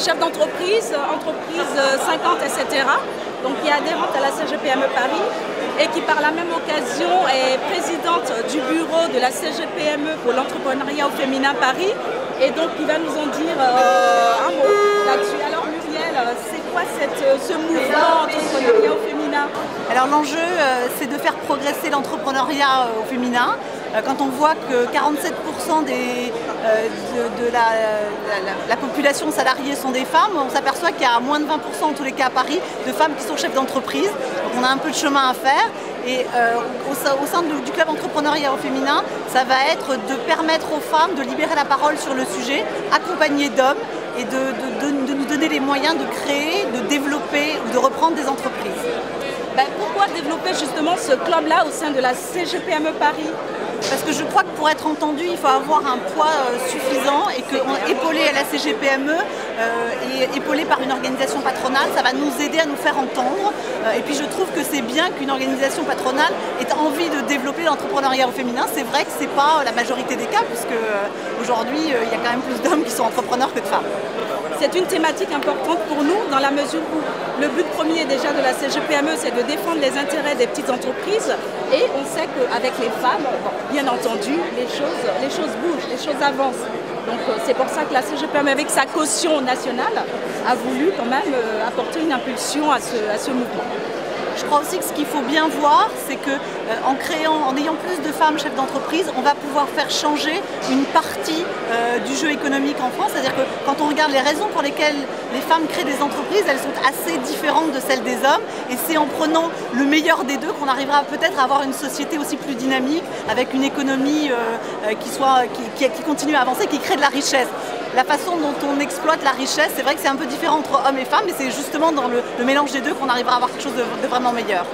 chef d'entreprise, entreprise 50, etc. Donc qui est adhérente à la CGPME Paris et qui par la même occasion est présidente du bureau de la CGPME pour l'entrepreneuriat au féminin Paris et donc qui va nous en dire un mot là-dessus. Alors Muriel, c'est quoi ce mouvement entrepreneuriat au féminin? Alors l'enjeu c'est de faire progresser l'entrepreneuriat au féminin. Quand on voit que 47% de la population salariée sont des femmes, on s'aperçoit qu'il y a moins de 20% en tous les cas à Paris de femmes qui sont chefs d'entreprise. Donc on a un peu de chemin à faire. Et au sein du club entrepreneuriat au féminin, ça va être de permettre aux femmes de libérer la parole sur le sujet, accompagnées d'hommes et de nous donner les moyens de créer, de développer ou de reprendre des entreprises. Pourquoi développer justement ce club-là au sein de la CGPME Paris? Parce que je crois que pour être entendu, il faut avoir un poids suffisant et qu'épaulé à la CGPME et épaulé par une organisation patronale, ça va nous aider à nous faire entendre. Et puis je trouve que c'est bien qu'une organisation patronale ait envie de développer l'entrepreneuriat au féminin. C'est vrai que ce n'est pas la majorité des cas, puisque aujourd'hui, il y a quand même plus d'hommes qui sont entrepreneurs que de femmes. C'est une thématique importante pour nous dans la mesure où le but premier déjà de la CGPME, c'est de défendre les intérêts des petites entreprises. Et on sait qu'avec les femmes, bien entendu, les choses bougent, les choses avancent. Donc c'est pour ça que la CGPME, avec sa caution nationale, a voulu quand même apporter une impulsion à ce mouvement. Je crois aussi que ce qu'il faut bien voir, c'est qu'en ayant plus de femmes chefs d'entreprise, on va pouvoir faire changer une partie du jeu économique en France. C'est-à-dire que quand on regarde les raisons pour lesquelles les femmes créent des entreprises, elles sont assez différentes de celles des hommes. Et c'est en prenant le meilleur des deux qu'on arrivera peut-être à avoir une société aussi plus dynamique, avec une économie qui continue à avancer, qui crée de la richesse. La façon dont on exploite la richesse, c'est vrai que c'est un peu différent entre hommes et femmes, mais c'est justement dans le mélange des deux qu'on arrivera à avoir quelque chose de vraiment meilleur.